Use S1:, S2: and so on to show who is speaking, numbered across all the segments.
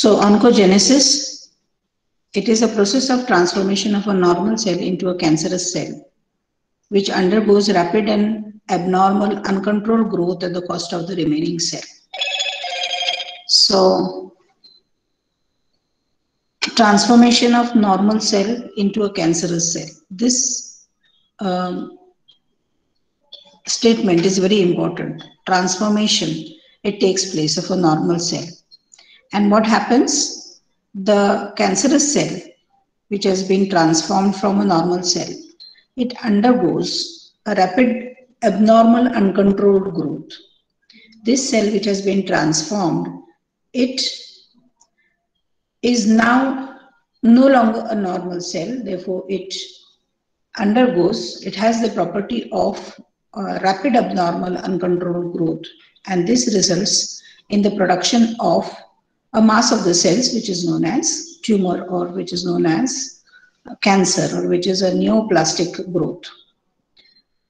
S1: So oncogenesis, it is a process of transformation of a normal cell into a cancerous cell, which undergoes rapid and abnormal uncontrolled growth at the cost of the remaining cell. So transformation of normal cell into a cancerous cell. This statement is very important. Transformation, it takes place of a normal cell. And what happens? The cancerous cell, which has been transformed from a normal cell, it undergoes a rapid, abnormal, uncontrolled growth. This cell which has been transformed, it is now no longer a normal cell, therefore it has the property of rapid, abnormal, uncontrolled growth, and this results in the production of a mass of the cells which is known as tumor, or which is known as cancer, or which is a neoplastic growth.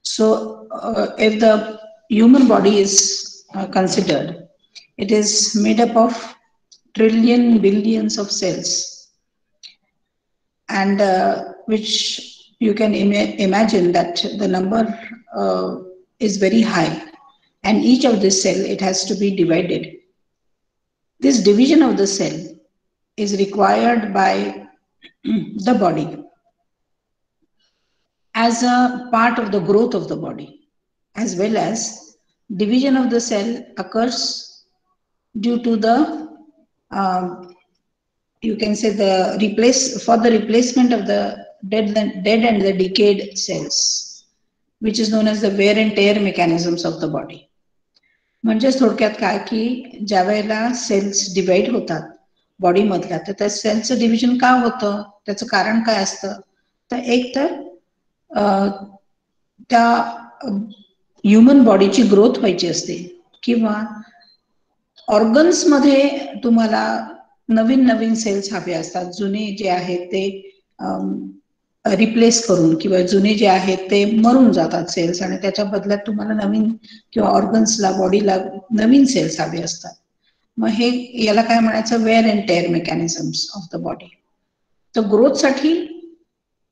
S1: So if the human body is considered, it is made up of trillion billions of cells, and which you can imagine that the number is very high, and each of this cell, it has to be divided. This division of the cell is required by the body as a part of the growth of the body, as well as division of the cell occurs due to the you can say the replacement of the dead and the decayed cells, which is known as the wear and tear mechanisms of the body. म्हणजे थोडक्यात काय की ज्या वेळेला cells divide होतात body मधल्या, तर त्या सेलचं डिव्हिजन का होतं, त्याचं कारण काय असतं, तर एक तर त्या ह्युमन बॉडीची ग्रोथ व्हायची असते, किंवा ऑर्गन्स मध्ये तुम्हाला नवीन नवीन सेल्स हवे असतात, जुने जे आहेत ते रिप्लेस करून, किंवा जुने जे आहेत ते मरून जातात सेल्स, आणि त्याच्या बदल्यात तुम्हाला नवीन किंवा ऑर्गन्सला, बॉडीला नवीन सेल्स हवे असतात. मग हे याला काय म्हणायचं, wear and tear mechanisms of the body. तर ग्रोथसाठी,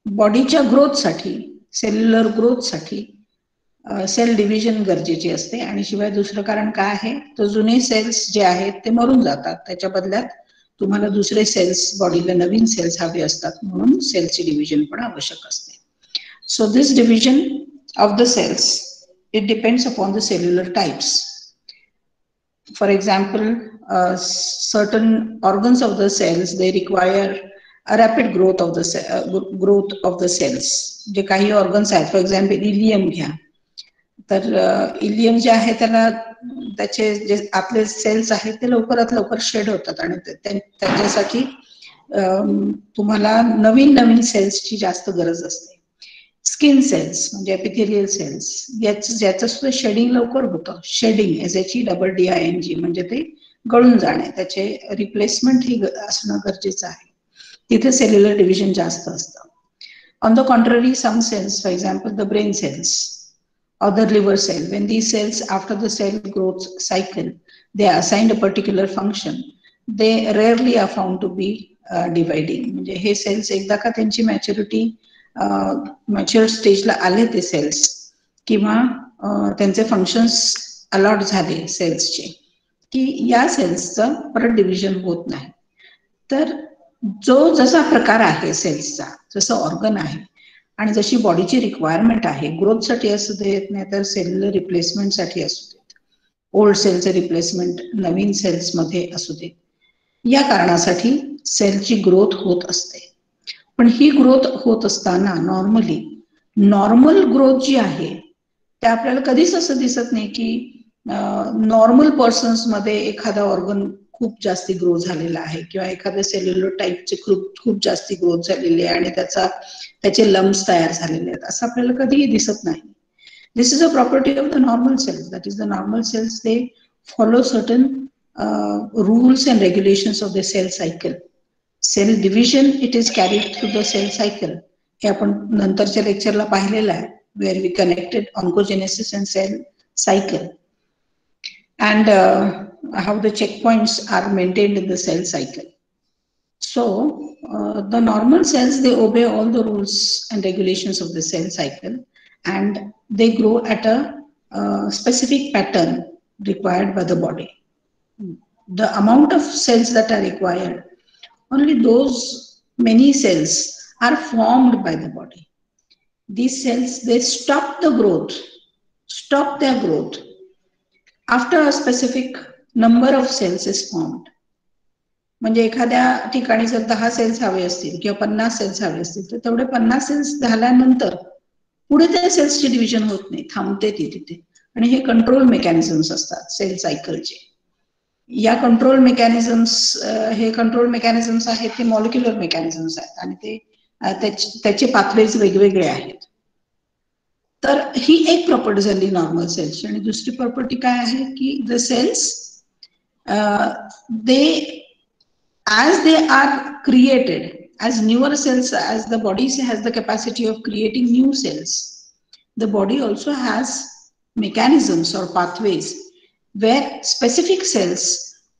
S1: बॉडीच्या ग्रोथसाठी, सेल्युलर ग्रोथसाठी सेल डिव्हिजन गरजेची असते, आणि शिवाय दुसरं कारण काय आहे, तर जुने सेल्स जे आहेत ते मरून जातात, त्याच्या बदल्यात तुम्हाला दुसरे सेल्स, बॉडीला नवीन सेल्स हवे असतात, म्हणून सेलची डिव्हिजन पण आवश्यक असते. So this division of the cells, it depends upon the cellular types. For example, certain organs of the cells, they require a rapid growth of the cells. जे काही organs आहेत, for example इलियम घ्या, तर ilium जे आहे त्याला त्याचे जे आपले सेल्स आहेत ते लवकरात लवकर शेड होतात, आणि त्याच्यासाठी तुम्हाला नवीन नवीन सेल्सची जास्त गरज असते. स्किन सेल्स म्हणजे एपिथेलियल सेल्स, ज्याचं सुद्धा शेडिंग लवकर होतं, शेडिंग SHEDING म्हणजे ते गळून जाणे, त्याचे रिप्लेसमेंट ही असणं गरजेचं आहे, तिथे सेल्युलर डिव्हिजन जास्त असतं. On the contrary, some cells, for example the brain cells or the liver cell, when these cells, after the cell growth cycle, they are assigned a particular function, they rarely are found to be dividing. म्हणजे हे cells एकदा का त्यांची maturity, mature स्टेजला आले ते cells, किंवा त्यांचे फंक्शन्स अलॉट झाले सेल्सचे, की या सेल्सचं परत डिव्हिजन होत नाही. तर जो जसा प्रकार आहे सेल्सचा, जसं ऑर्गन आहे, आणि जशी बॉडीची रिक्वायरमेंट आहे, ग्रोथसाठी असू देत, नाही तर सेल्युलर रिप्लेसमेंटसाठी असू देत, ओल्ड सेलचं रिप्लेसमेंट नवीन सेल्समध्ये असू देत, या कारणासाठी सेलची ग्रोथ होत असते. पण ही ग्रोथ होत असताना नॉर्मल ग्रोथ जी आहे ते आपल्याला कधीच असं दिसत नाही की नॉर्मल पर्सन्स मध्ये एखादा ऑर्गन खूप जास्ती ग्रो झालेला आहे, किंवा एखाद्या सेल्युलर टाईपचे खूप जास्ती ग्रोथ झालेली आहे आणि त्याचे लम्स तयार झालेले आहेत, असं आपल्याला कधीही दिसत नाही. This is a property of the normal cells. That is the normal cells, they follow certain rules and regulations of the cell cycle. Cell division, it is carried through the cell cycle. हे आपण नंतरच्या लेक्चरला पाहिलेलं आहे, where we connected oncogenesis and cell cycle. And how the checkpoints are maintained in the cell cycle. So the normal cells, they obey all the rules and regulations of the cell cycle, and they grow at a specific pattern required by the body. The amount of cells that are required, only those many cells are formed by the body. These cells, they stop their growth after a specific number of cells is formed. म्हणजे एखाद्या ठिकाणी जर 10 cells हवे असतील किंवा 50 cells हवे असतील तर तेवढे 50 सेल्स झाल्यानंतर पुढे त्या सेल्सची डिव्हिजन होत नाही, थांबते ती तिथे. आणि हे कंट्रोल मेकॅनिझम्स असतात सेल सायकलचे. या कंट्रोल मेकॅनिझम्स आहेत ते मॉलिक्युलर मेकॅनिझम्स आहेत आणि ते त्याचे पाथवेज वेगवेगळे आहेत. तर ही एक प्रॉपर्टी झाली नॉर्मल सेल्सची. आणि दुसरी प्रॉपर्टी काय आहे की the cells as they are created as newer cells, as the body has the capacity of creating new cells, the body also has mechanisms or pathways where specific cells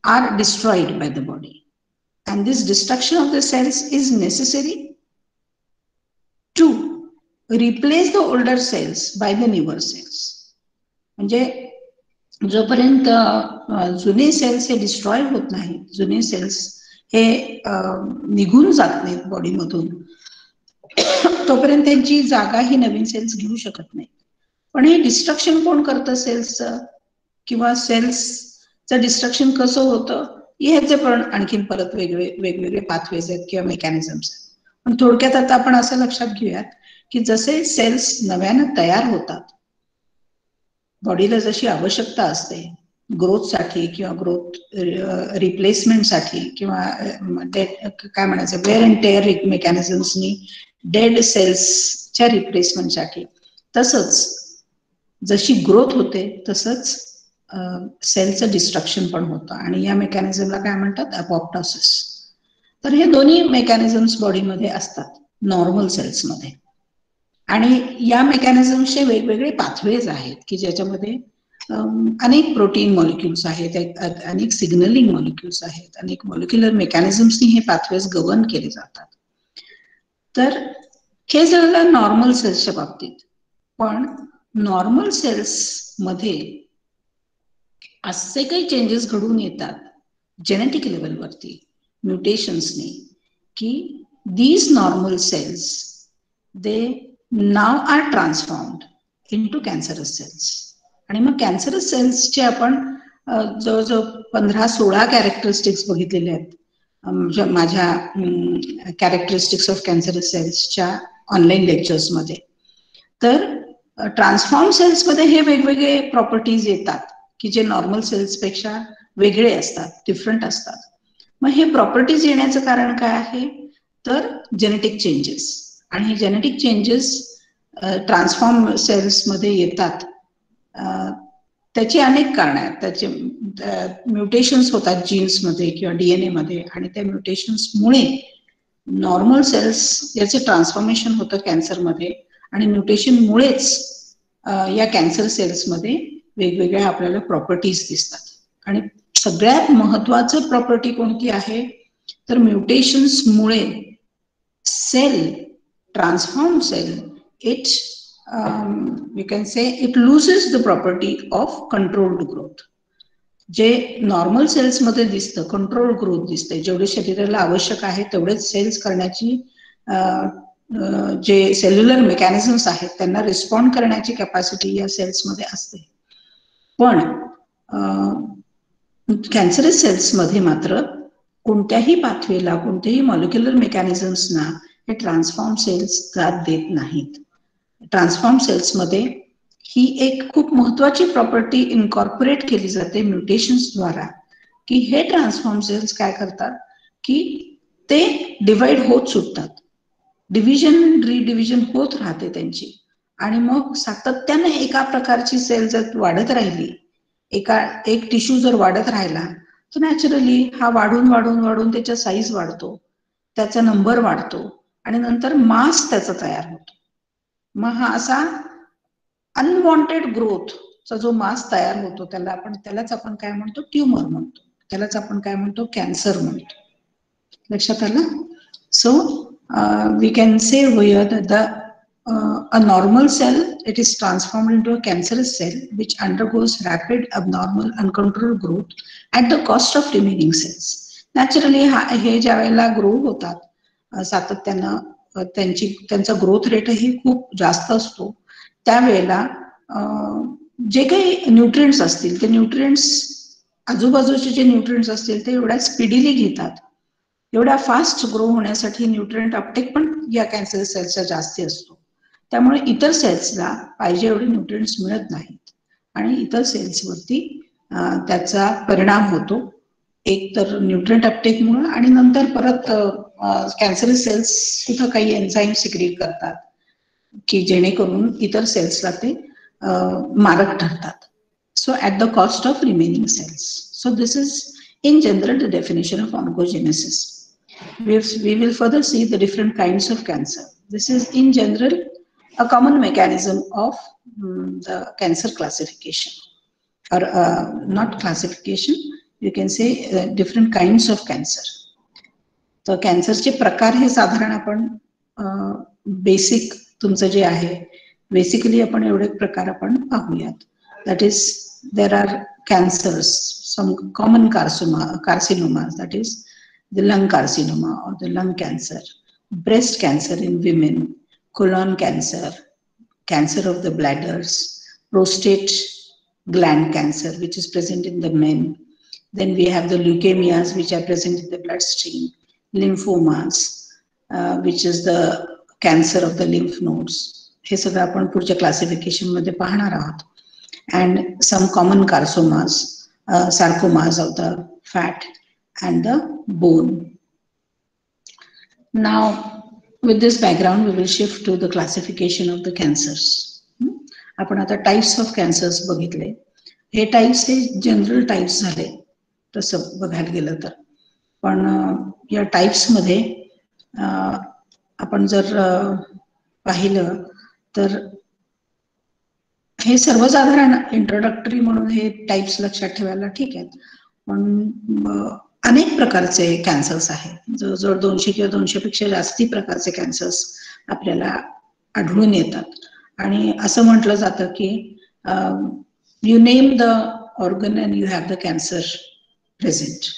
S1: are destroyed by the body, and this destruction of the cells is necessary to replace the older cells by the newer cells. म्हणजे जोपर्यंत जुने cells हे destroy होत नाही, जुने cells हे निघून जात नाहीत बॉडीमधून, तोपर्यंत त्यांची जागा ही नवीन सेल्स घेऊ शकत नाही. पण हे डिस्ट्रक्शन कोण करतं सेल्सचं, किंवा सेल्सचं डिस्ट्रक्शन कसं होतं ह्याचे पण आणखीन परत वेगवेगळे पाथवेज आहेत किंवा मेकॅनिझम्स आहेत. पण थोडक्यात आता आपण असं लक्षात घेऊयात की जसे सेल्स नव्यानं तयार होतात, बॉडीला जशी आवश्यकता असते ग्रोथसाठी किंवा ग्रोथ रिप्लेसमेंटसाठी किंवा काय म्हणायचं वेअर अँड टेअर मेकॅनिझम्सनी डेड सेल्सच्या रिप्लेसमेंटसाठी, तसंच जशी ग्रोथ होते तसंच सेलचं डिस्ट्रक्शन पण होतं. आणि या मेकॅनिझमला काय म्हणतात, अपॉप्टोसिस. तर हे दोन्ही मेकॅनिझम्स बॉडीमध्ये असतात नॉर्मल सेल्समध्ये. आणि या मेकॅनिझम्सचे वेगवेगळे पाथवेज आहेत की ज्याच्यामध्ये अनेक प्रोटीन मॉलिक्युल्स आहेत, अनेक सिग्नलिंग मॉलिक्युल्स आहेत, अनेक मॉलिक्युलर मेकॅनिझम्सनी हे पाथवेज गव्हर्न केले जातात. तर हे झालं नॉर्मल सेल्सच्या बाबतीत. पण नॉर्मल सेल्स मध्ये असे काही चेंजेस घडून येतात जेनेटिक लेवलवरती म्युटेशन्सनी की these normal cells they now are transformed into cancerous cells. आणि मग कॅन्सरस सेल्सचे आपण जवळजवळ 15-16 कॅरेक्टरिस्टिक्स बघितलेले आहेत माझ्या कॅरेक्टरिस्टिक्स ऑफ कॅन्सरस सेल्सच्या ऑनलाईन लेक्चर्समध्ये. तर ट्रान्सफॉर्म सेल्समध्ये हे वेगवेगळे प्रॉपर्टीज येतात की जे नॉर्मल सेल्सपेक्षा वेगळे असतात, डिफरंट असतात. मग हे प्रॉपर्टीज येण्याचं कारण काय आहे तर जेनेटिक चेंजेस. आणि हे जेनेटिक चेंजेस ट्रान्सफॉर्म सेल्समध्ये येतात त्याची अनेक कारण आहेत. त्याचे म्युटेशन्स होतात जीन्समध्ये किंवा डीएनए मध्ये, आणि त्या म्युटेशन्समुळे नॉर्मल सेल्स याचे ट्रान्सफॉर्मेशन होतं कॅन्सरमध्ये. आणि म्युटेशनमुळेच या कॅन्सर सेल्समध्ये वेगवेगळ्या आपल्याला प्रॉपर्टीज दिसतात. आणि सगळ्यात महत्वाचं प्रॉपर्टी कोणती आहे तर म्युटेशन्समुळे cell, transform cell, it you can say it loses the property of controlled growth. जे नॉर्मल सेल्स मध्ये दिसतं कंट्रोल ग्रोथ दिसते, जेवढे शरीराला आवश्यक आहे तेवढेच सेल्स करण्याची जे सेल्युलर मेकॅनिझम्स आहेत त्यांना रिस्पॉन्ड करण्याची कॅपॅसिटी या सेल्स मध्ये असते. पण कॅन्सरस सेल्स मध्ये मात्र कोणत्याही पाथवेला, कोणत्याही मॉलिक्युलर मेकॅनिझम्सना हे ट्रान्सफॉर्म सेल्स दाद देत नाहीत. ट्रान्सफॉर्म सेल्समध्ये ही एक खूप महत्वाची प्रॉपर्टी इनकॉर्पोरेट केली जाते म्युटेशन्सद्वारा की हे ट्रान्सफॉर्म सेल्स काय करतात की ते डिवाइड होत सुटतात, डिव्हिजन रिडिव्हिजन होत राहते त्यांची. आणि मग सातत्याने एका प्रकारची सेल जर वाढत राहिली, एक टिश्यू जर वाढत राहिला तर नॅचरली हा वाढून वाढून वाढून त्याचा साईज वाढतो, त्याचा नंबर वाढतो आणि नंतर मास त्याचा तयार होतो. मग हा असा अनवॉन्टेड ग्रोथ चा जो मास तयार होतो त्यालाच आपण काय म्हणतो, ट्युमर म्हणतो, त्यालाच आपण काय म्हणतो, कॅन्सर म्हणतो. लक्षात आलं? So we can say here the a normal cell, it is transformed into a cancerous cell which undergoes rapid, abnormal, uncontrolled growth at the cost of remaining cells. Naturally, हे ज्या वेळेला ग्रो होतात सातत्यानं त्यांचा growth रेटही खूप जास्त असतो, त्यावेळेला जे काही न्यूट्रिएंट्स असतील ते न्यूट्रिएंट्स आजूबाजूचे जे न्यूट्रिएंट्स असतील ते एवढ्या स्पीडीली घेतात, एवढ्या फास्ट ग्रो होण्यासाठी न्यूट्रिएंट अपटेक पण या कॅन्सर सेल्सचा जास्ती असतो. त्यामुळे इतर सेल्सला पाहिजे एवढे न्यूट्रिएंट्स मिळत नाहीत आणि इतर सेल्सवरती त्याचा परिणाम होतो, एक तर न्यूट्रिएंट अपटेकमुळे आणि नंतर परत कॅन्सर सेल्स सुद्धा काही एन्झाईम सिक्रीट करतात की जेणेकरून इतर सेल्सला ते मारक ठरतात. So at the cost of remaining cells. So this is in general the definition of oncogenesis. We will further see the different kinds of cancer. This is in general a common mechanism of the cancer classification, or not classification, you can say different kinds of cancer. तर कॅन्सरचे प्रकार हे साधारण आपण basic तुमचं जे आहे basically आपण एवढे प्रकार आपण पाहूयात. That is there are cancers, some common carcinomas, that is the lung carcinoma or the lung cancer, breast cancer in women, colon cancer, cancer of the bladders, prostate gland cancer which is present in the men. Then we have the leukemias which are present in the bloodstream, lymphomas which is the cancer of the lymph nodes. हे सगळं आपण पुढच्या classification मध्ये पाहणार आहोत. And some common carcinomas, sarcomas of the fat and the bone. Now, with this background, we will shift to the classification of the cancers. आपण आता types of cancers बघितले. हे types हे general types झाले तसं बघायला गेलं तर, पण या types मध्ये आपण जर पाहिलं तर हे सर्वसाधारण इंट्रोडक्टरी म्हणून हे टाइप्स लक्षात ठेवायला ठीक आहेत, पण अनेक प्रकारचे कॅन्सर्स आहेत. जवळजवळ 200 किंवा 200 पेक्षा जास्ती प्रकारचे कॅन्सर्स आपल्याला आढळून येतात. आणि असं म्हटलं जातं की you name the organ and you have the cancer present.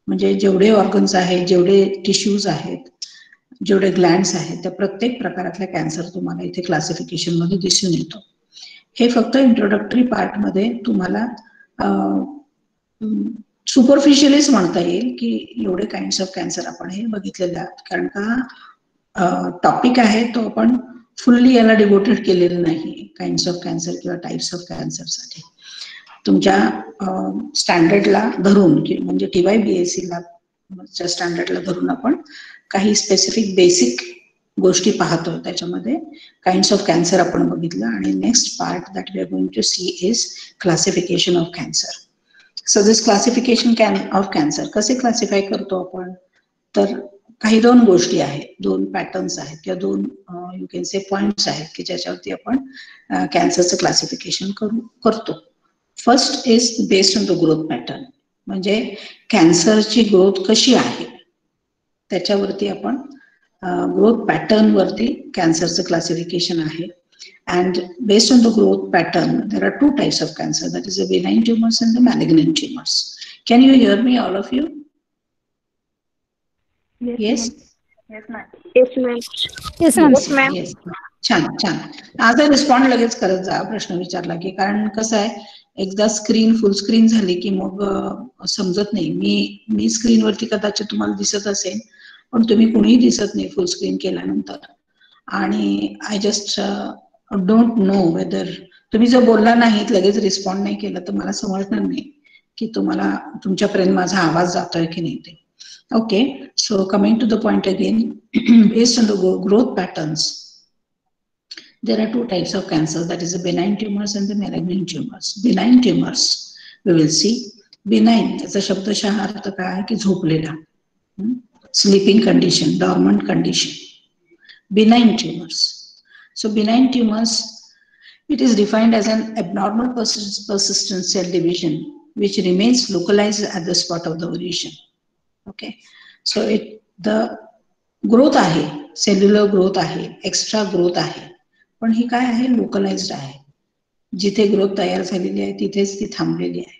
S1: म्हणजे जेवढे ऑर्गन्स आहेत, जेवढे टिश्यूज आहेत, जेवढे ग्लँड्स आहेत, त्या प्रत्येक प्रकारातला कॅन्सर तुम्हाला इथे क्लासिफिकेशन मध्ये दिसून येतो. हे फक्त इंट्रोडक्टरी पार्ट मध्ये तुम्हाला सुपरफिशियलीच म्हणता येईल की एवढे काइंड्स ऑफ कॅन्सर आपण हे बघितलेले आहात, कारण का टॉपिक आहे तो आपण फुल्ली याला डिवोटेड केलेलं नाही काइंड्स ऑफ कॅन्सर किंवा टाइप्स ऑफ कॅन्सर साठी. तुमच्या स्टँडर्डला धरून म्हणजे TYBAC ला स्टँडर्डला धरून आपण काही स्पेसिफिक बेसिक गोष्टी पाहतो. त्याच्यामध्ये काइंड्स ऑफ कॅन्सर आपण बघितलं आणि next part that we are going to see is classification of cancer. So this classification of cancer कसे क्लासिफाय करतो आपण, तर काही दोन गोष्टी आहेत, दोन पॅटर्न्स आहेत किंवा दोन यू कॅन से पॉइंट्स आहेत की ज्याच्यावरती आपण कॅन्सरचं क्लासिफिकेशन करतो. First is based on the growth pattern, म्हणजे कॅन्सरची ग्रोथ कशी आहे त्याच्यावरती आपण ग्रोथ पॅटर्न वरती कॅन्सरचं क्लासिफिकेशन आहे. And based on the growth pattern, there are two types of cancer, that is the benign tumors and the malignant tumors. Can you hear me, all of you? Yes?
S2: Yes, ma'am. Yes, ma'am.
S3: Yes, ma'am.
S1: Yes. छान छान. आता respond लगेच करत जा प्रश्न विचारला की, कारण कसं आहे एकदा स्क्रीन फुल स्क्रीन झाली की मग समजत नाही. मी स्क्रीनवरती कदाचित तुम्हाला दिसत असेल पण तुम्ही कुणीही दिसत नाही फुल स्क्रीन केल्यानंतर. आणि I just don't know whether तुम्ही जर बोलला नाहीत लगेच रिस्पॉन्ड नाही केलं तर मला समजणार नाही की तुम्हाला तुमच्यापर्यंत माझा आवाज जातोय की नाही ते. Okay, so coming to the point again, based on the growth patterns, there are two types of cancer, that is the benign tumors and the malignant tumors. Benign tumors, we will see. Benign याचा शब्दशः अर्थ काय आहे की झोपलेला, sleeping condition, dormant condition. Benign tumors. So benign tumors It is defined as an abnormal persistent cell division which remains localized at the spot of the origin. Okay, so the growth आहे, cellular growth आहे, extra growth आहे, पण ही काय आहे, localised आहे. जिथे growth तयार झालेली आहे तिथेच ती थांबलेली आहे.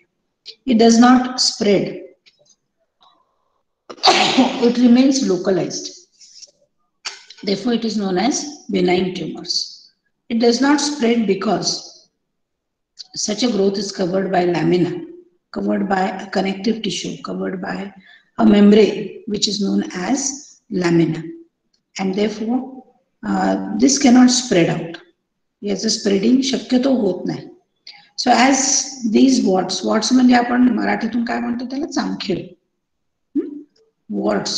S1: It does not spread. It remains localized. Therefore, it is known as benign tumors. It does not spread because such a growth is covered by lamina, covered by a connective tissue, covered by a membrane which is known as lamina, and therefore this cannot spread out. याचं spreading शक्यतो होत नाही. So as these what's म्हणजे आपण मराठीतून काय म्हणतो त्याला, चामखीळ. वॉट्स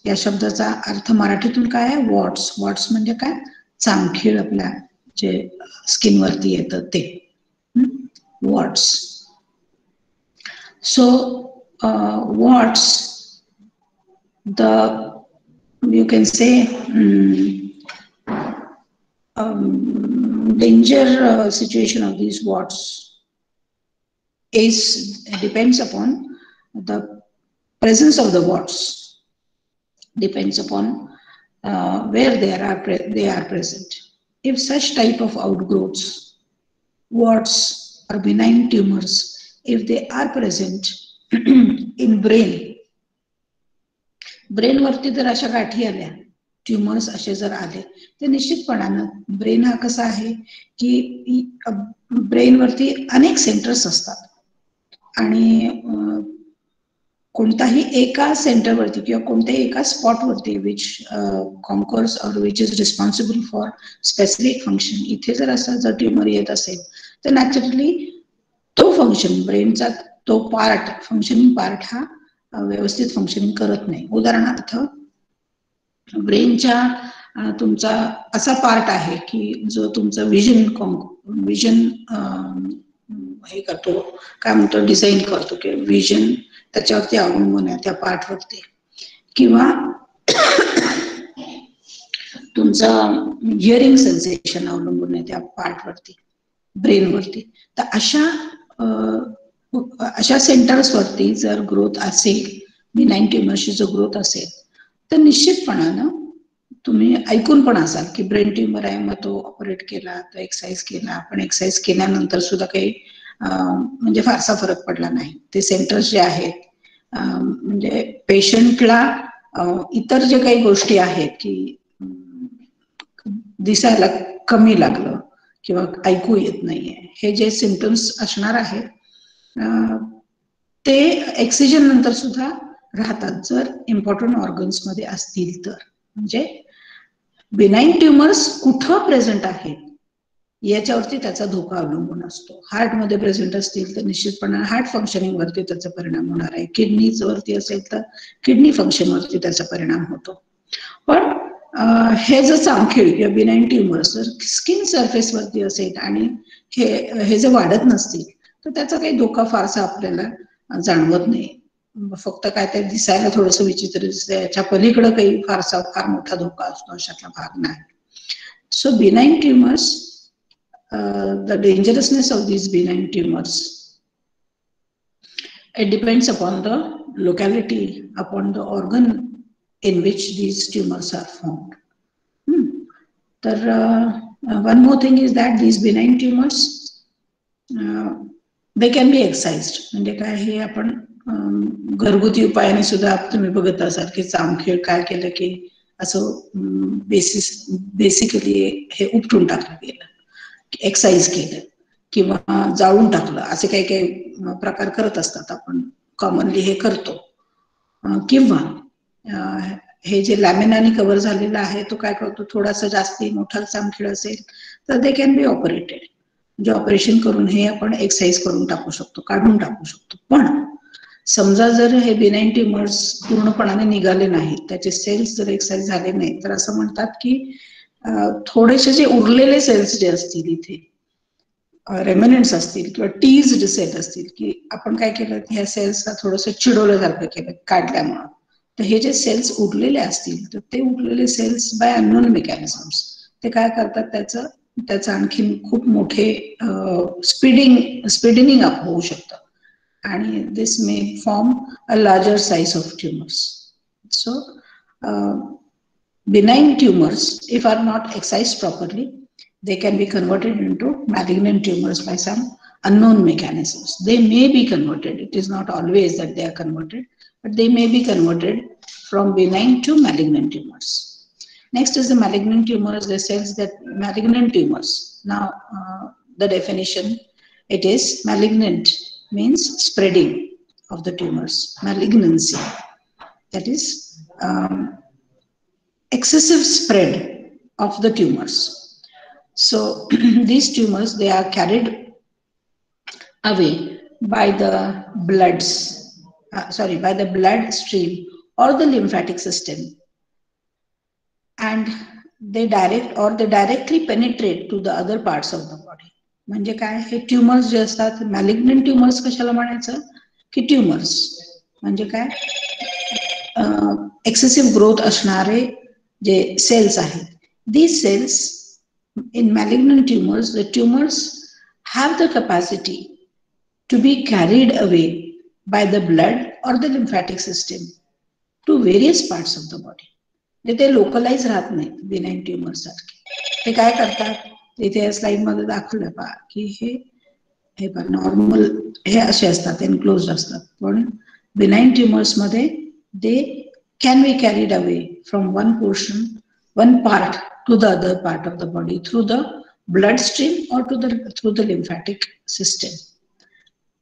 S1: या शब्दाचा अर्थ मराठीतून काय आहे, वॉट्स म्हणजे काय, चामखीळ आपल्या जे स्किनवरती येतं ते warts. So warts, you can say danger situation of these warts depends upon the presence of the warts, depends upon where they are present. If such type of outgrowths, warts or benign tumors, if they are present in brain वरती जर अशा गाठी आल्या, tumours असे जर आले, तर निश्चितपणानं brain हा कसा आहे की ब्रेन वरती अनेक सेंटर्स असतात आणि कोणताही एका सेंटरवरती किंवा कोणत्याही एका स्पॉटवरती विच कॉन्कर्स और which is responsible for specific function, इथे जर असं जर ट्युमर येत असेल तर नॅचरली तो फंक्शन, ब्रेनचा तो पार्ट, फंक्शनिंग पार्ट हा व्यवस्थित फंक्शनिंग करत नाही. उदाहरणार्थ ब्रेनच्या तुमचा असा पार्ट आहे की जो तुमचं विजन हे करतो, काय म्हणतो, डिझाईन करतो, की विजन त्याच्यावरती अवलंबून आहे, त्या पार्टवरती, किंवा तुमचं हिअरिंग सेन्सेशन अवलंबून आहे त्या पार्टवरती, ब्रेनवरती. तर अशा सेंटर्सवरती जर ग्रोथ असेल, बिनाइन ट्युमर्सची जो ग्रोथ असेल, तर निश्चितपणानं तुम्ही ऐकून पण असाल की ब्रेन ट्युमर आहे, मग तो ऑपरेट केला, तो एक्सरसाइज केला, पण एक्सरसाइज केल्यानंतर सुद्धा काही म्हणजे फारसा फरक पडला नाही. ते सेंटर्स जे आहेत, म्हणजे पेशंटला इतर जे काही गोष्टी आहेत की दिसायला कमी लागलं किंवा ऐकू येत नाहीये, हे जे सिम्पटम्स असणार आहेत ते एक्सिजन नंतर सुद्धा राहतात जर इम्पॉर्टंट ऑर्गन्स मध्ये असतील तर. म्हणजे बिनाइन ट्युमर्स कुठं प्रेझेंट आहेत याच्यावरती त्याचा धोका अवलंबून असतो. हार्टमध्ये प्रेझेंट असतील तर निश्चितपणे हार्ट फंक्शनिंग वरती त्याचा परिणाम होणार आहे. किडनीज वरती असेल तर किडनी फंक्शन वरती त्याचा परिणाम होतो. पण हे जर चामखीळ किंवा बिनाइन ट्युमर्स जर स्किन सरफेस वरती असेल आणि हे जर वाढत नसतील तर त्याचा काही धोका फारसा आपल्याला जाणवत नाही. फक्त काय ते दिसायला थोडस विचित्र दिसतंय, याच्या पलीकडे काही फार मोठा धोका असतो अशातला भाग नाही. So benign tumours, the dangerousness of these benign tumors, it depends upon the locality, upon the organ in which these tumors are formed. One more thing is that these benign tumors, they can be excised. म्हणजे काय, हे आपण घरगुती उपायाने सुद्धा तुम्ही बघत असाल की चामखीळ काय केलं की असं बेसिकली हे उपटून टाकलं गेलं, एक्सरसाइज केलं किंवा जाळून टाकलं, असे काही काही प्रकार करत असतात. आपण कॉमनली हे करतो. किंवा हे जे लॅमिनाने कव्हर झालेलं आहे तो काय करतो, थोडासा जास्ती मोठा चामखीळ असेल तर दे कॅन बी ऑपरेटेड. म्हणजे ऑपरेशन करून हे आपण एक्सरसाइज करून टाकू शकतो, काढून टाकू शकतो. पण समजा जर हे बिनाइन ट्युमर्स पूर्णपणाने निघाले नाहीत, त्याचे सेल्स जर एक्सरसाइज झाले नाही, तर असं म्हणतात की थोडेसे जे उरलेले सेल्स जे असतील इथे, रेमिनंट्स असतील किंवा टीज्ड सेल असतील, की आपण काय केलं, ह्या सेल्सला थोडंसं चिडवल्यासारखं केलं काढल्यामुळं, तर हे जे सेल्स उरलेले असतील तर ते उरलेले सेल्स बाय अननोन मेकॅनिझम्स ते काय करतात, त्याचं त्याचं आणखीन खूप मोठे स्पीडिंग अप होऊ शकतं आणि this may form a larger size of tumours. So benign tumors, if are not excised properly, they can be converted into malignant tumors by some unknown mechanisms. They may be converted. It is not always that they are converted, but they may be converted from benign to malignant tumors. Next is the malignant tumors, the cells that malignant tumors. Now, the definition, it is malignant means spreading of the tumors, malignancy. That is excessive spread of the tumors. So these tumors, they are carried away by the by the blood stream or the lymphatic system, and they directly penetrate to the other parts of the body. म्हणजे काय, हे tumours जे असतात, malignant tumours कशाला म्हणायचं की tumours म्हणजे काय, एक्सेसिव्ह ग्रोथ असणारे जे सेल्स आहेत. These cells in malignant tumors, the tumors have the capacity to be carried away by the blood or the lymphatic system to various parts of the body. ते localise राहत नाहीत benign tumour सारखे. ते काय करतात, इथे slide मध्ये दाखवलं पहा की हे नॉर्मल हे असे असतात, एनक्लोज्ड असतात, पण बिनाइन ट्युमर्स मध्ये they can be carried away from one part to the other part of the body through the bloodstream or through the lymphatic system.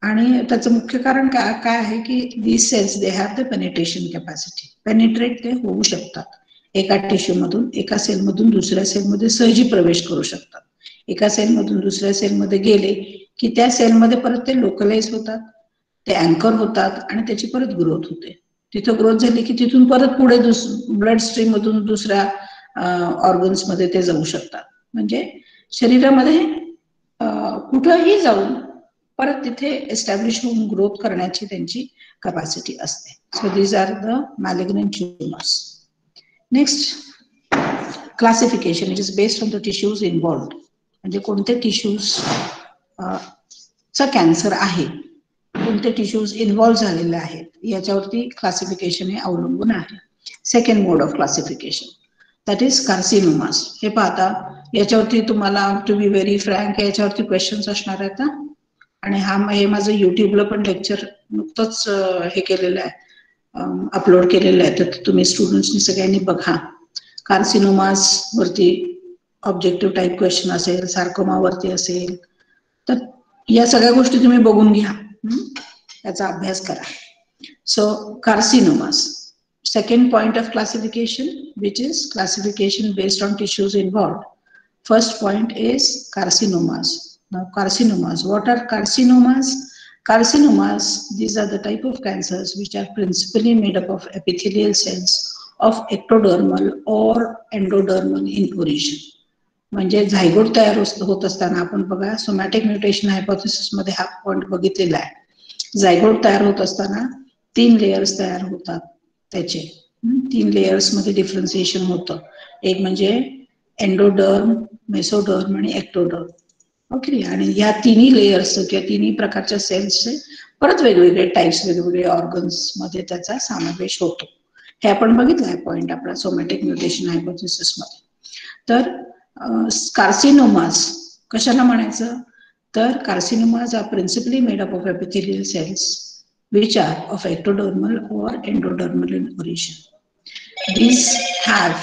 S1: आणि त्याचं मुख्य कारण काय आहे की these cells, they have the penetration capacity. Penetrate ते होऊ शकतात, एका टिश्यू मधून, एका सेल मधून दुसऱ्या सेल मध्ये सहजी प्रवेश करू शकतात. एका सेल मधून दुसऱ्या सेल मध्ये गेले की त्या सेल मध्ये परत ते लोकलाइज होतात, ते अँकर होतात आणि त्याची परत ग्रोथ होते. तिथं ग्रोथ झाली की तिथून परत पुढे ब्लड स्ट्रीम मधून दुसऱ्या ऑर्गन्स मध्ये ते जाऊ शकतात. म्हणजे शरीरामध्ये कुठंही जाऊन परत तिथे एस्टॅब्लिश होऊन ग्रोथ करण्याची त्यांची कॅपॅसिटी असते. So these are the malignant tumours. Next, classification. It is based on the tissues involved. म्हणजे कोणते टिश्यूज चा कॅन्सर आहे, कोणते टिश्यूज इन्व्हॉल्व झालेले आहेत, याच्यावरती क्लासिफिकेशन हे अवलंबून आहे. Second mode of classification, that is carcinomas. हे पाहता, याच्यावरती तुम्हाला टू बी व्हेरी फ्रँक याच्यावरती क्वेश्चन्स असणार आहेत ना. आणि हे माझं युट्यूबला पण लेक्चर नुकतंच हे केलेलं आहे, अपलोड केलेलं आहे, तर तुम्ही स्टुडंट्सनी सगळ्यांनी बघा. कार्सिनोमास वरती ऑब्जेक्टिव्ह टाईप क्वेश्चन असेल, सार्कोमा वरती असेल, तर या सगळ्या गोष्टी तुम्ही बघून घ्या, याचा अभ्यास करा. So carcinomas, second point of classification, which is classification based on tissues involved. First point is carcinomas. Now carcinomas, what are carcinomas? Carcinomas, these are the type of cancers which are principally made up of epithelial cells of ectodermal or endodermal in origin. म्हणजे zygote तयार होत असताना आपण बघा, somatic mutation hypothesis मध्ये हा point बघितलेला आहे. झायगोट तयार होत असताना 3 लेयर्स तयार होतात. त्याचे 3 लेयर्स मध्ये डिफरन्सिएशन होतं. एक म्हणजे एंडोडर्म, मेसोडर्म आणि एक्टोडर्म. ओके, आणि ह्या तिन्ही लेयर्स किंवा तिन्ही प्रकारच्या सेल्सचे परत वेगवेगळे टाइप्स, वेगवेगळे ऑर्गन्स मध्ये त्याचा समावेश होतो. हे आपण बघितलं आहे पॉइंट आपला सोमॅटिक म्युटेशन हायपोथेसिस मध्ये. तर कार्सिनोमास कशाला म्हणायचं, तर carcinomas are principally made up of epithelial cells which are of ectodermal or endodermal in origin. These are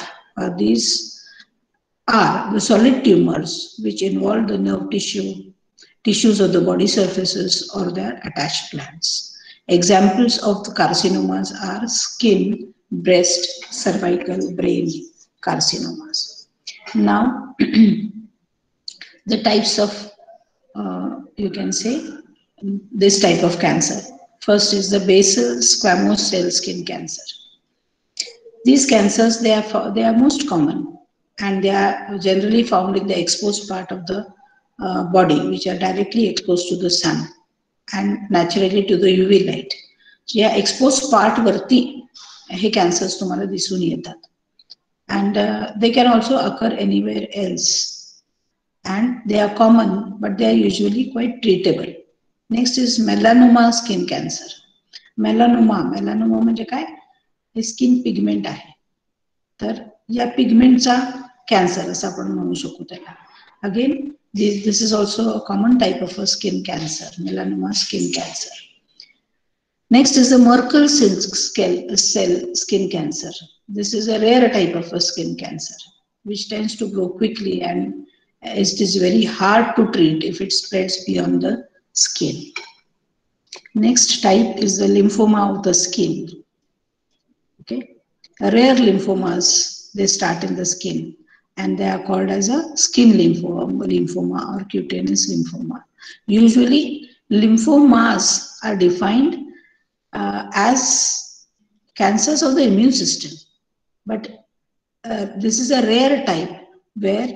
S1: the solid tumors which involve the nerve tissues of the body surfaces or their attached glands. Examples of the carcinomas are skin, breast, cervical, brain carcinomas. Now, the types of, you can say, this type of cancer. First is the basal squamous cell skin cancer. These cancers, they are most common, and they are generally found in the exposed part of the body, which are directly exposed to the sun and naturally to the UV light. या exposed part वरती हे cancers तुम्हाला दिसून येतात. And they can also occur anywhere else. and they are common, but they are usually quite treatable. Next is melanoma skin cancer. Melanoma म्हणजे काय? हे skin pigment आहे. तर या पिगमेंटचा कॅन्सर असं आपण म्हणू शकू त्याला. Again this is also a common type of a skin cancer, melanoma skin cancer. Next is the Merkel cell skin cancer. This is a rare type of a skin cancer which tends to grow quickly, and it is very hard to treat if it spreads beyond the skin. Next type is the lymphoma of the skin. Okay, rare lymphomas, they start in the skin and they are called as a skin lymphoma or cutaneous lymphoma. Usually lymphomas are defined as cancers of the immune system, but this is a rare type where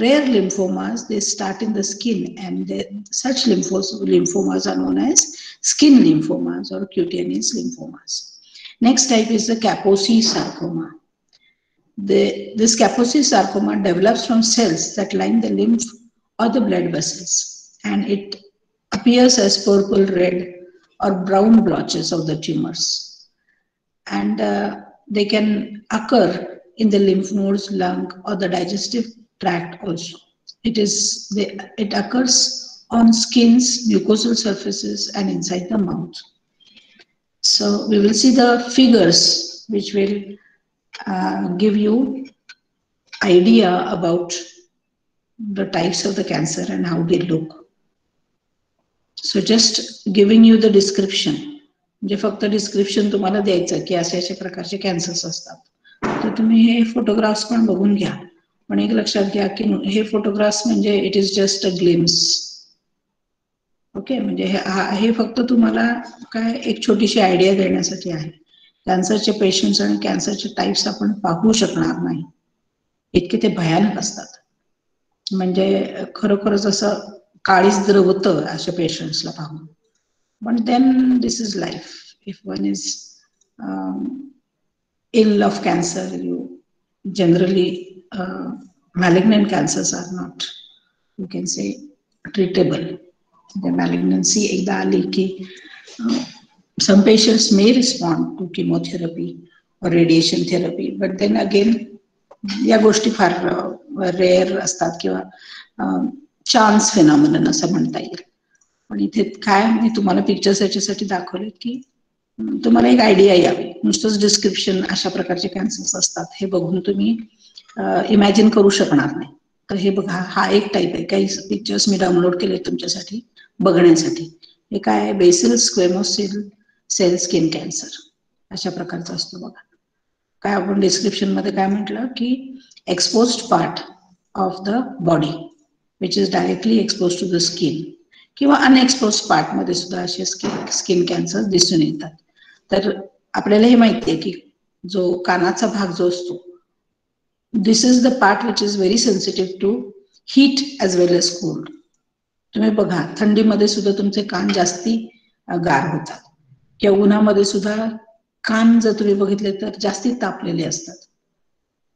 S1: rare lymphomas, they start in the skin, and such lymphomas are known as skin lymphomas or cutaneous lymphomas. Next type is the Kaposi sarcoma. This Kaposi sarcoma develops from cells that line the lymph or the blood vessels, and it appears as purple, red, or brown blotches of the tumors. And they can occur in the lymph nodes, lung, or the digestive tract also. It occurs on skins, mucosal surfaces, and inside the mouth. So we will see the figures which will give you idea about the types of the cancer and how they look. So just giving you the description, म्हणजे फक्त description तुम्हाला द्यायचं की असे असे प्रकारचे cancers असतात. तर तुम्ही हे फोटोग्राफ्स पण बघून घ्या. पण एक लक्षात घ्या की हे फोटोग्राफ्स म्हणजे it is just a glimpse. Okay, म्हणजे हे फक्त तुम्हाला काय एक छोटीशी आयडिया देण्यासाठी आहे. कॅन्सरचे पेशंट्स आणि कॅन्सरचे टाइप्स आपण पाहू शकणार नाही, इतके ते भयानक असतात. म्हणजे खरोखरच असं काळीच द्रवतं अशा पेशंट्सला पाहून. पण then this is life. If one is ill of cancer, you generally malignant cancers are not, you can say, treatable. The malignancy ekda aali ki some patients may respond to chemotherapy or radiation therapy, but then again या गोष्टी फार rare असतात किंवा chance फेनॉमेनन असं म्हणता येईल. पण इथे काय मी तुम्हाला पिक्चर्स याच्यासाठी दाखवले की तुम्हाला एक आयडिया यावी. नुसतंच डिस्क्रिप्शन अशा प्रकारचे कॅन्सर्स असतात हे बघून तुम्ही इमॅजिन करू शकणार नाही. तर हे बघा, हा एक टाईप आहे. काही पिक्चर्स मी डाउनलोड केले तुमच्यासाठी बघण्यासाठी. हे काय आहे? बेसिल स्क्वेमोस सेल स्किन कॅन्सर अशा प्रकारचा असतो बघा. काय आपण डिस्क्रिप्शन मध्ये काय म्हटलं की exposed part of the body which is directly expose to the skin, किंवा अनएक्सपोज पार्ट मध्ये सुद्धा असे स्किन कॅन्सर दिसून येतात. तर आपल्याला हे माहिती आहे की जो कानाचा भाग जो असतो, this is the part which is very sensitive to heat as well as cold. तुम्ही बघा, थंडीमध्ये सुद्धा तुमचे कान जास्ती गार होतात, किंवा उन्हामध्ये सुद्धा कान जर तुम्ही बघितले तर जास्ती तापलेले असतात.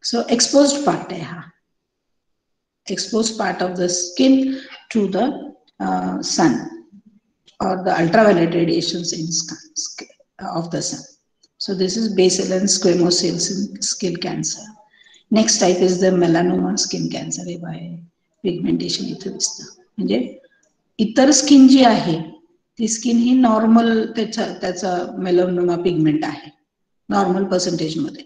S1: सो एक्सपोज्ड पार्ट आहे हा, exposed part of the skin to the sun or the ultraviolet radiations of the sun. So this is basal and squamous cell skin cancer. Next type is the melanoma skin cancer. हे bye pigmentation इथे दिसतं. म्हणजे इतर skin जी आहे ती skin ही normal त्याचा melanoma pigment आहे normal percentage मध्ये.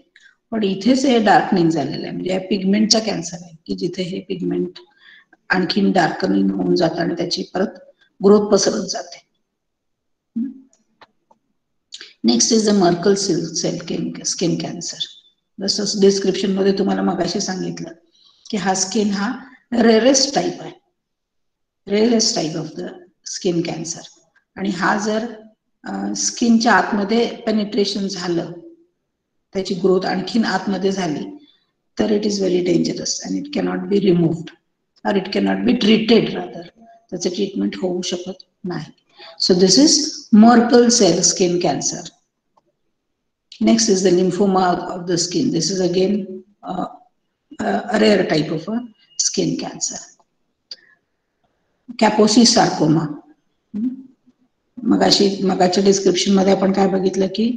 S1: पण इथेच हे डार्कनिंग झालेलं आहे, म्हणजे पिगमेंटचा कॅन्सर आहे की जिथे हे पिगमेंट आणखीन डार्कनिंग होऊन जातं आणि त्याची परत ग्रोथ पसरत जाते. Next is the Merkel cell skin cancer. जसं डिस्क्रिप्शन मध्ये तुम्हाला मगाशी सांगितलं की हा स्किन हा रेअरेस्ट टाईप आहे, rarest type of the skin cancer. आणि हा जर स्किनच्या आतमध्ये पेनिट्रेशन झालं, त्याची ग्रोथ आणखीन आतमध्ये झाली, तर it is very dangerous and it cannot be removed और it cannot be treated. Rather त्याचं ट्रीटमेंट होऊ शकत नाही. So this is Merkel cell skin cancer. Next is the lymphoma of the skin. This is again a rare type of a skin cancer. Kaposi's sarcoma. मगाच्या description मध्ये आपण काय बघितलं की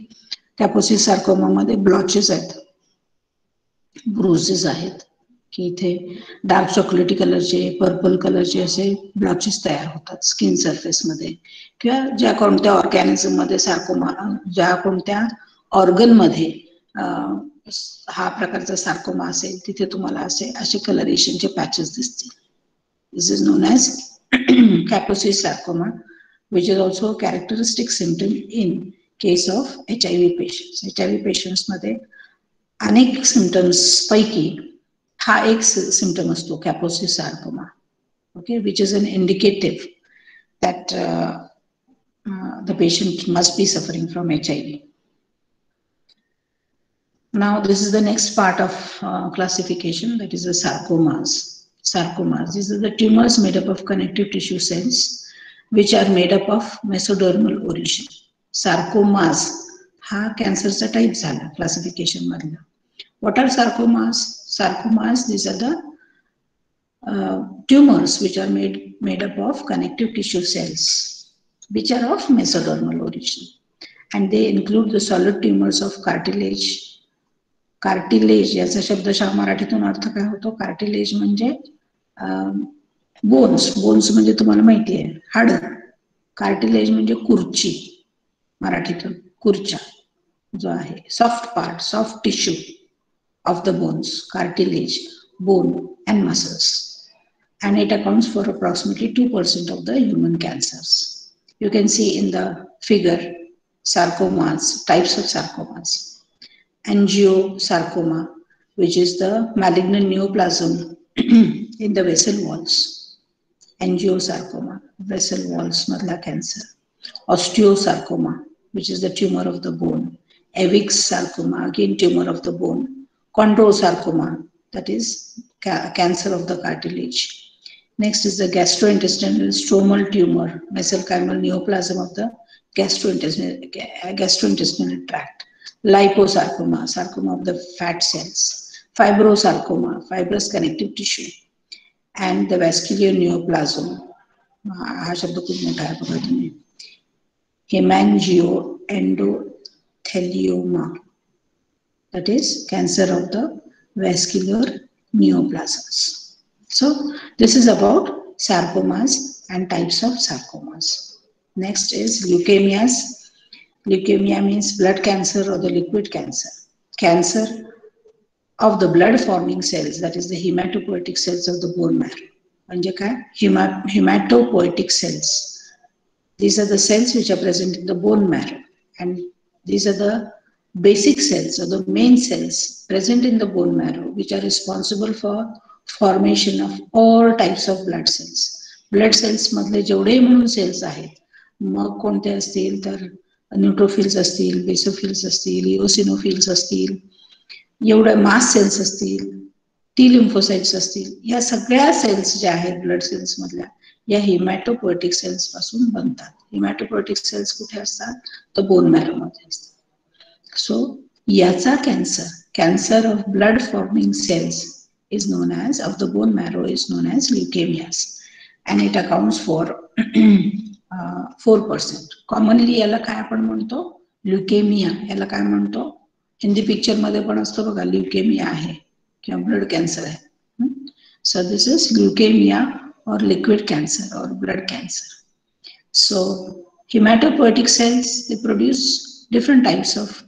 S1: कॅपोसिस सार्कोमा मध्ये ब्लॉचेस आहेत, ब्रुसेस आहेत, की इथे डार्क चॉकलेटी कलरचे, पर्पल कलरचे असे ब्लॉचेस तयार होतात स्किन सरफेस मध्ये, किंवा ज्या कोणत्या ऑर्गॅनिझम मध्ये सार्कोमा, ज्या कोणत्या ऑर्गन मध्ये हा प्रकारचा सार्कोमा असेल तिथे तुम्हाला असे कलरेशनचे पॅचेस दिसतील. This is known as Kaposi's sarcoma, which is also a characteristic symptom in case of HIV patients. HIV patients मध्ये अनेक सिम्पटम्स पैकी हा एक सिम्पटम असतो कॅपोसिस sarcoma. Okay, which is an indicative that the patient must be suffering from HIV. Now this is the next part of classification, that is the sarcomas. Sarcomas, these are the tumors made up of connective tissue cells which are made up of mesodermal origin. Sarcomas हा कॅन्सरचा type झाला classification मधला. What are sarcomas? Sarcomas, these are the tumors which are made up of connective tissue cells which are of mesodermal origin, and they include the solid tumors of cartilage. Cartilage याचा शब्दशः मराठीतून अर्थ काय होतो? Cartilage म्हणजे bones. Bones म्हणजे तुम्हाला माहिती आहे हाड. कार्टिलेज म्हणजे खुर्ची, मराठीतून खुर्च्या जो आहे, soft part, soft tissue of the bones, cartilage, bone and muscles, and it accounts for approximately 2% of the human cancers. You can see in the figure sarcomas, types of sarcomas. Angiosarcoma, which is the malignant neoplasm in the vessel walls. Angiosarcoma, vessel walls madla cancer. Osteosarcoma, which is the tumor of the bone. Evix sarcoma, again tumor of the bone. Chondrosarcoma, that is cancer of the cartilage. Next is the gastrointestinal stromal tumor, mesenchymal neoplasm of the gastrointestinal tract. Liposarcoma, sarcoma of the fat cells. Fibrosarcoma, fibrous connective tissue. And the vascular neoplasm, हा शब्द खूप मोठा आहे बघा तुम्ही. Hemangioendothelioma, that is cancer of the vascular neoplasms. So this is about sarcomas and types of sarcomas. Next is leukemias. Leukemia means blood cancer or the liquid cancer. Cancer of the blood forming cells, that is the hematopoietic cells of the bone marrow. म्हणजे काय? Hematopoietic cells. These are the cells which are present in the bone marrow, and these are the basic cells or the main cells present in the bone marrow which are responsible for formation of all types of blood cells. Blood cells मधले जेवढे म्हणून cells आहेत, मग कोणते असतील तर neutrophils असतील, basophils असतील, इओसिनोफिल्स असतील, एवढे मास सेल्स असतील, टी लिम्फोसाइट्स असतील, या सगळ्या सेल्स ज्या आहेत ब्लड सेल्स मधल्या, या हिमॅटोपोएटिक सेल्स पासून बनतात. हिमॅटोपोएटिक सेल्स कुठे असतात? तर बोन मॅरो मध्ये असतात. सो याचा cancer of blood forming cells is known as, of the bone marrow, is known as leukemias, and it accounts for 4%. Commonly याला काय आपण म्हणतो? ल्युकेमिया. याला काय म्हणतो? हिंदी पिक्चर मध्ये पण असतो बघा, ल्युकेमिया आहे किंवा ब्लड कॅन्सर आहे. So this is leukemia or liquid cancer or blood cancer. So hematopoietic cells, they produce different types of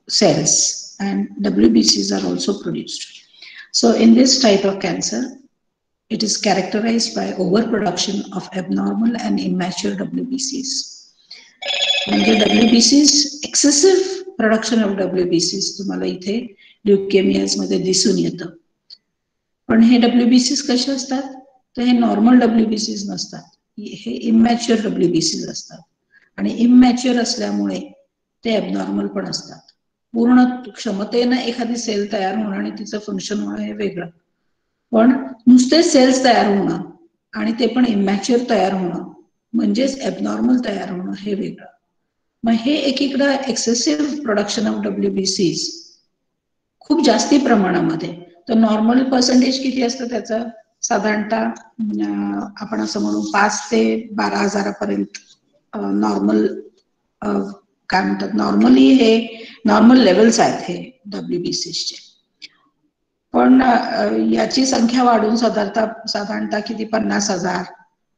S1: cells, and WBCs are also produced. So in this type of cancer, it is characterized by overproduction of abnormal and immature WBCs. म्हणजे WBCs, excessive production of WBCs तुम्हाला इथे ल्युकेमियाज मध्ये दिसून येतं. पण हे WBCs कसे असतात? तर हे नॉर्मल WBCs नसतात, हे इमॅच्युअर WBCs असतात, आणि इमॅच्युअर असल्यामुळे ते ॲबनॉर्मल पण असतात. पूर्ण क्षमतेने एखादी सेल तयार होणं आणि तिचं फंक्शन होणं हे वेगळं, पण नुसते सेल्स तयार होणं आणि ते पण इमॅच्युअर तयार होणं म्हणजेच ॲबनॉर्मल तयार होणं हे वेगळं. मग हे एकीकडे एक्सेसिव्ह प्रोडक्शन ऑफ WBCs खूप जास्ती प्रमाणामध्ये, तर नॉर्मल पर्सेंटेज किती असतं त्याचं? साधारणतः आपण असं म्हणू 5 ते 12,000 पर्यंत नॉर्मल काय म्हणतात, नॉर्मली हे नॉर्मल लेवल्स आहेत हे WBCचे. पण याची संख्या वाढून साधारणतः किती 50,000,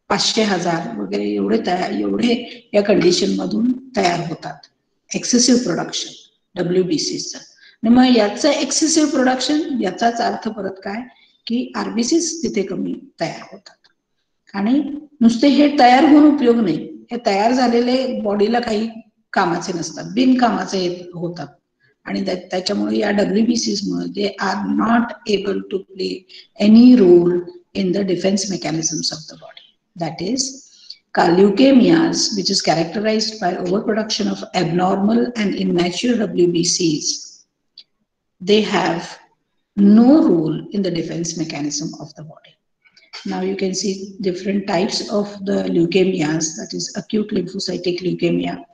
S1: 500,000 वगैरे एवढे या कंडिशन मधून तयार होतात. एक्सेसिव्ह प्रोडक्शन WBCचं. आणि मग याचं एक्सेसिव्ह प्रोडक्शन याचाच अर्थ परत काय की RBCs तिथे कमी तयार होतात. आणि नुसते हे तयार होऊन उपयोग नाही, हे तयार झालेले बॉडीला काही कामाचे नसतात, बिनकामाचे होतात. आणि त्याच्यामुळे या WBCs मध्ये are not able to play any role in the defense mechanisms of the body. That is, leukemias, which is characterized by overproduction of abnormal and immature WBCs, they have no role in the defense mechanism of the body. Now you can see different types of the leukemias, that is acute lymphocytic leukemia,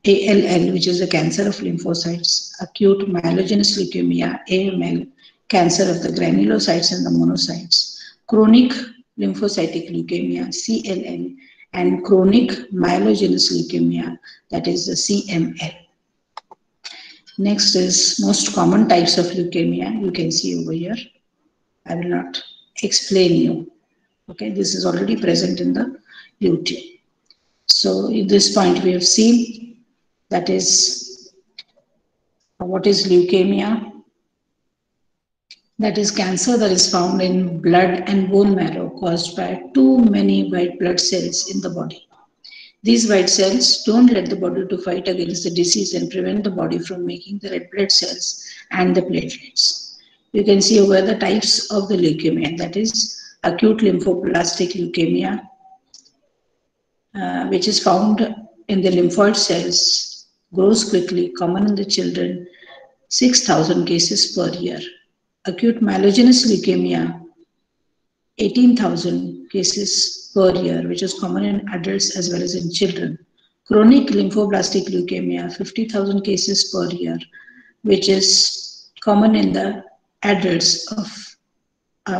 S1: ALL, which is a cancer of lymphocytes, acute myelogenous leukemia, AML, cancer of the granulocytes and the monocytes, chronic lymphocytic leukemia, CLL, and chronic myelogenous leukemia, that is the CML. Next is most common types of leukemia. You can see over here. I will not explain you. Okay, this is already present in the YouTube. So at this point we have seen that is what is leukemia. That is cancer that is found in blood and bone marrow caused by too many white blood cells in the body. These white cells don't let the body to fight against the disease and prevent the body from making the red blood cells and the platelets. You can see over the types of the leukemia, that is acute lymphoblastic leukemia, which is found in the lymphoid cells, grows quickly, common in the children, 6,000 cases per year. Acute myelogenous leukemia, 18,000 cases per year, which is common in adults as well as in children. Chronic lymphoblastic leukemia, 50,000 cases per year, which is common in the adults of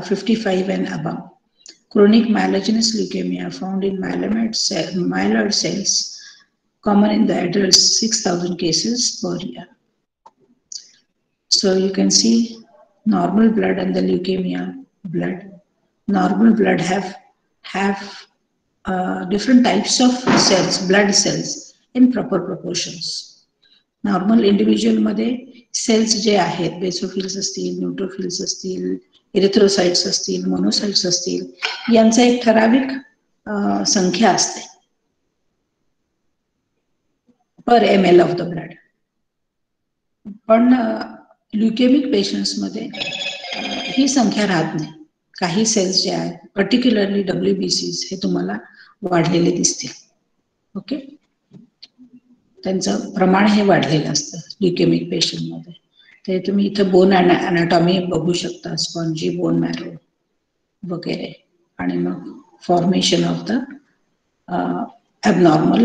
S1: 55 and above. Chronic myelogenous leukemia found in myeloid cells, common in the adults, 6,000 cases per year. So you can see normal blood and the leukemia blood. Normal blood have different types of cells, blood cells, in proper proportions. Normal individual मध्ये cells जे आहेत, basophils असतील, neutrophils असतील, erythrocytes असतील, monocytes असतील, यांचा एक ठराविक संख्या असते पर ml ऑफ द ब्लड. पण ल्युकेमिक पेशंट्स मध्ये ही संख्या राहत नाही. काही सेल्स जे आहेत, पर्टिक्युलरली WBCs, हे तुम्हाला वाढलेले दिसतील. ओके, त्यांचं प्रमाण हे वाढलेलं असतं ल्युकेमिक पेशंट मध्ये. ते तुम्ही इथं बोन अनाटॉमी बघू शकता, स्पॉन्जी बोन मॅरो वगैरे, आणि मग formation of the abnormal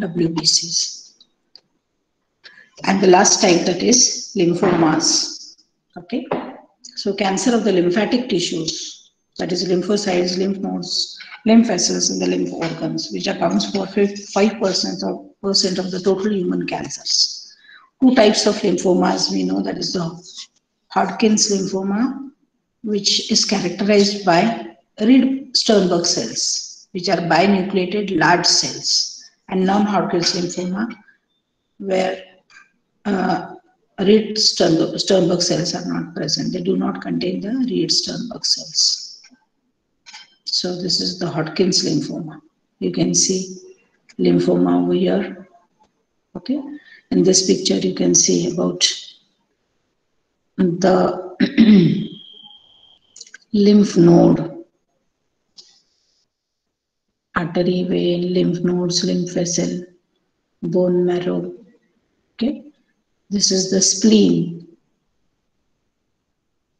S1: WBCs. And the last type, that is lymphomas. Okay, so cancer of the lymphatic tissues, that is lymphocytes, lymph nodes, lymph vessels in the lymph organs, which accounts for 5% of the total human cancers. Two types of lymphomas we know, that is the Hodgkin's lymphoma, which is characterized by Reed-Sternberg cells, which are binucleated large cells, and non-Hodgkin's lymphoma, where Reed-Sternberg cells are not present. They do not contain the Reed-Sternberg cells. So this is the Hodgkin's lymphoma. You can see lymphoma over here. Okay, in this picture you can see about the lymph node, artery, vein, lymph nodes, lymph vessel, bone marrow. Okay, this is the spleen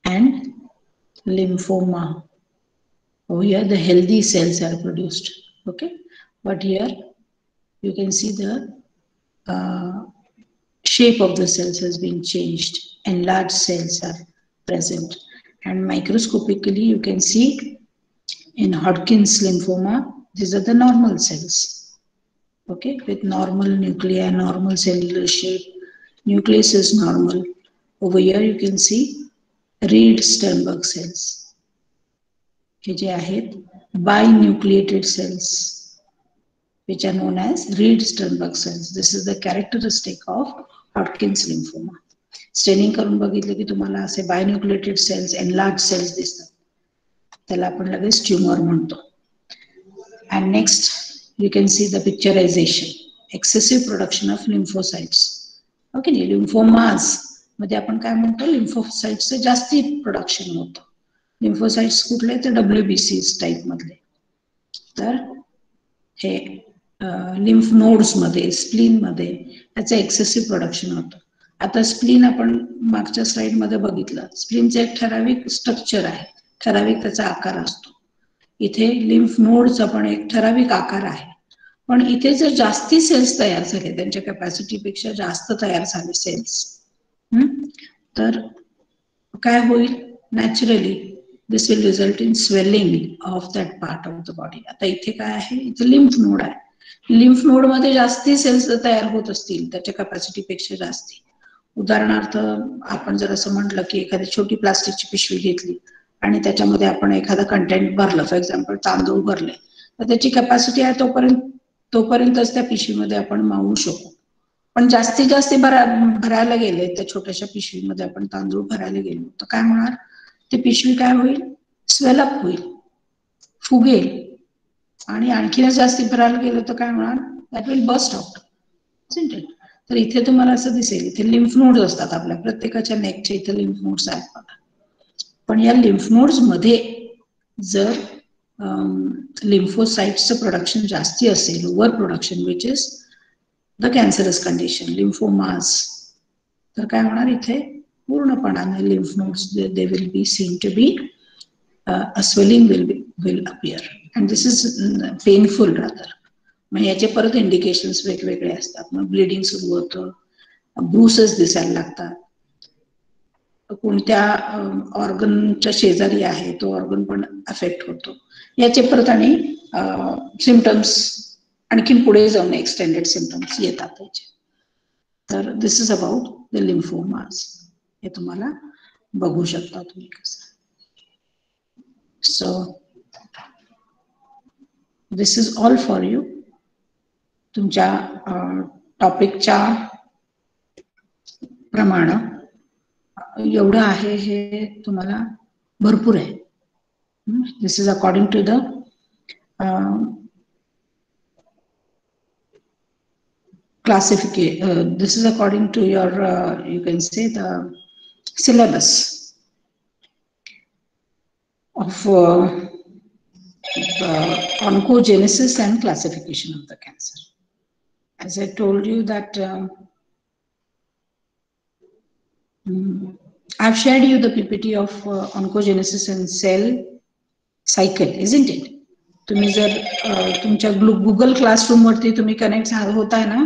S1: and lymphoma. Over here the healthy cells are produced. Okay, but here you can see the shape of the cells has been changed, and large cells are present. and microscopically you can see in Hodgkin's lymphoma, these are the normal cells, okay, with normal nuclei, normal cellular shape, nucleus is normal. Over here you can see Reed-Sternberg cells, हे जे आहेत binucleated cells, which are known as Reed-Sternberg cells. This is the characteristic of Hodgkin's lymphoma. Staining करून बघितलं की तुम्हाला असे बायन्युक्लिएटेड cells, enlarge cells दिसतात, त्याला आपण लगेच ट्यूमर म्हणतो. And next you can see the picturization, excessive production of lymphocytes. Okay, lymphomas मध्ये आपण काय म्हणतो, लिम्फोसाइट्सचं जास्ती प्रोडक्शन होतं. लिम्फोसाइट्स कुठले, तर WBC टाईप मधले. तर हे लिम्फ नोड्स मध्ये, स्प्लीन मध्ये याचं एक्सेसिव्ह प्रोडक्शन होतं. आता स्प्लीन आपण मागच्या स्लाइड मध्ये बघितलं, स्प्लीनचं एक ठराविक स्ट्रक्चर आहे, ठराविक त्याचा आकार असतो. इथे लिम्फ नोडचा पण एक ठराविक आकार आहे, पण इथे जर जास्ती सेल्स तयार झाले, त्यांच्या कॅपॅसिटीपेक्षा जास्त तयार झाले सेल्स, तर काय होईल, naturally this will result in swelling of that part of the body. आता इथे काय आहे, इथे लिम्फ नोड आहे. लिम्फ नोड मध्ये जास्ती सेल्स तयार होत असतील त्याच्या कॅपॅसिटीपेक्षा जास्ती, उदाहरणार्थ आपण जर असं म्हटलं की एखादी छोटी प्लास्टिकची पिशवी घेतली आणि त्याच्यामध्ये आपण एखादं कंटेंट भरलं, फॉर एक्झाम्पल तांदूळ भरले, तर त्याची कॅपॅसिटी आहे तोपर्यंतच त्या पिशवीमध्ये आपण मावू शकू. पण जास्तीत जास्त भरायला गेले, त्या छोट्याशा पिशवीमध्ये आपण तांदूळ भरायला गेलो, तर काय होणार, ती पिशवी काय होईल, स्वेलअप होईल, फुगेल, आणि आणखीनच जास्ती भरायला गेलं तर काय होणार, दॅट विल बस्ट आउट. तर इथे तुम्हाला असं दिसेल, इथे लिम्फ नोड्स असतात, आपल्या प्रत्येकाच्या नेकच्या इथे लिम्फ नोड्स आहेत बघा. पण या लिम्फ नोड्स मध्ये जर लिम्फोसाइट्सचं प्रोडक्शन जास्ती असेल, over production, which is the cancerous condition, lymphomas, तर काय होणार, इथे पूर्णपणाने lymph nodes they will be seen to be a swelling will appear and this is painful rather. मग याचे परत इंडिकेशन्स वेगवेगळे असतात. मग ब्लिडिंग सुरू होतं, ब्रूसेस दिसायला लागतात, कोणत्या ऑर्गनच्या शेजारी आहे तो ऑर्गन पण अफेक्ट होतो. याचे परत आणि सिम्पटम्स आणखीन पुढे जाऊन एक्सटेंडेड सिम्पटम्स येतात त्याचे. तर दिस इज अबाउट द लिम्फोमास, हे तुम्हाला बघू शकता तुम्ही कसं. So this is all for you. तुमच्या टॉपिकच्या प्रमाणे एवढं आहे, हे तुम्हाला भरपूर आहे. This is according to the classification, this is according to your you can say the syllabus of the oncogenesis and classification of the cancer. As I told you that I've shared you the PPT of oncogenesis and cell cycle, isn't it? तुम्ही जर तुमच्या Google Classroom वरती तुम्ही connect होताय ना?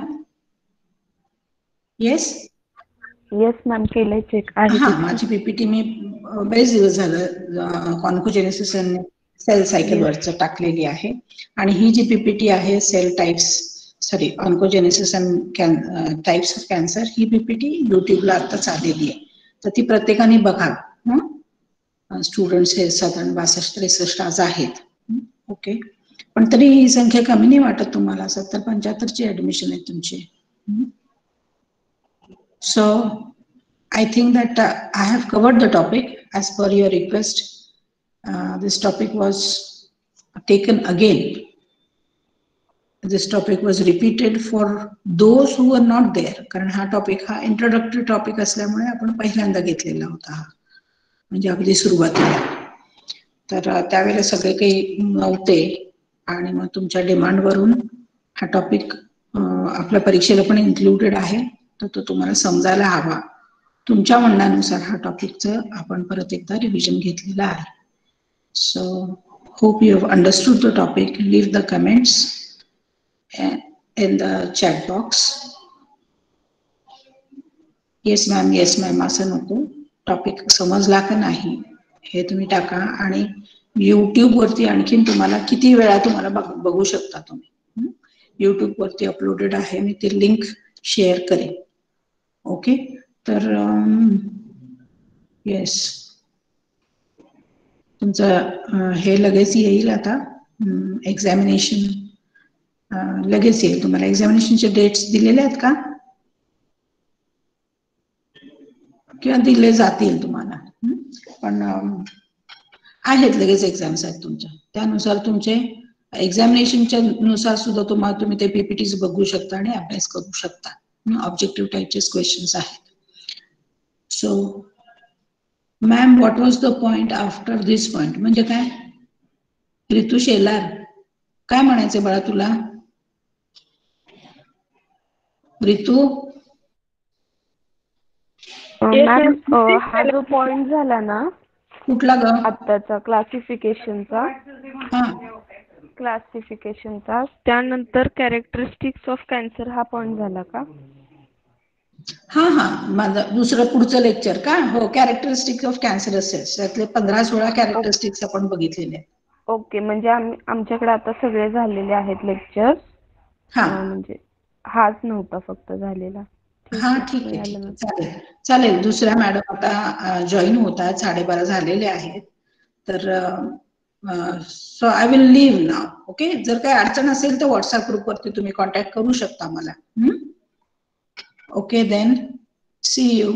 S1: Yes?
S2: Yes ma'am, केलंय check.
S1: हा, माझी PPT मी बरेच दिवस झालं ऑन्कोजेनेसिस आणि सेल सायकल वरच टाकलेली आहे. आणि ही जी PPT आहे, cell types, sorry, oncogenesis and types of cancer, ही PPT युट्यूबला आताच आलेली आहे. तर ती प्रत्येकाने बघा. स्टुडंट्स हे साधारण 62-63 आज आहेत. ओके, पण तरी ही संख्या कमी नाही वाटत तुम्हाला? 70-75 ऍडमिशन आहे तुमची. So I think that I have covered the topic as per your request. This topic was taken again. This topic was repeated for those who were not there. कारण हा टॉपिक हा इंट्रोडक्टरी टॉपिक असल्यामुळे आपण पहिल्यांदा घेतलेला होता, म्हणजे अगदी सुरुवातीला. तर त्यावेळेला सगळे काही नव्हते आणि मग तुमच्या डिमांडवरून हा टॉपिक आपल्या परीक्षेला पण इन्क्लुडेड आहे. तर तो तुम्हाला समजायला हवा. तुमच्या म्हणण्यानुसार हा टॉपिकचं आपण परत एकदा रिव्हिजन घेतलेला आहे. So hope you have understood the topic. Leave the comments in the chat box. Yes ma'am, yes ma'am असं नको, टॉपिक समजला का नाही हे तुम्ही टाका आणि YouTube वरती आणखीन तुम्हाला किती वेळा तुम्हाला बघू शकता तुम्ही. YouTube वरती अपलोडेड आहे, मी ती लिंक शेअर करेन. ओके, तर येस, तुमचं हे लगेच येईल आता एक्झामिनेशन लगेच येईल. तुम्हाला एक्झामिनेशनचे डेट्स दिलेले आहेत का किंवा दिले जातील तुम्हाला? पण आहेत, लगेच एक्झाम्स आहेत तुमच्या. त्यानुसार तुमचे एक्झामिनेशनच्या नुसार सुद्धा तुम्ही ते पीपीटीज बघू शकता आणि अभ्यास करू शकता. ऑब्जेक्टिव्ह टाईपचे क्वेश्चन्स आहेत. So ma'am, what was the point after this point म्हणजे काय? ऋतू शेलार, काय म्हणायचंय बाळा तुला? ऋतू,
S2: मॅम हा जो पॉइंट झाला ना
S1: कुठला ग?
S2: आत्ताचा क्लासिफिकेशनचा, त्यानंतर कॅरेक्टरिस्टिक्स ऑफ कॅन्सर हा पॉइंट झाला का?
S1: हा हा, माझं दुसरं पुढचं लेक्चर का? हो, कॅरेक्टरिस्टिक्स ऑफ कॅन्सरस सेल्स, त्यातले 15-16 कॅरेक्टरिस्टिक्स आपण बघितलेले आहेत.
S2: ओके, म्हणजे आमच्याकडे आता सगळे झालेले आहेत लेक्चर.
S1: हा
S2: म्हणजे हाच नव्हता फक्त झालेला.
S1: हा, ठीक आहे, ठीक आहे, चालेल चालेल. दुसऱ्या मॅडम आता जॉईन होतात, 12:30 झालेले आहेत. तर so I will leave now. Okay, जर काही अडचण असेल तर व्हॉट्सअप ग्रुपवरती तुम्ही कॉन्टॅक्ट करू शकता मला. Okay, then see you.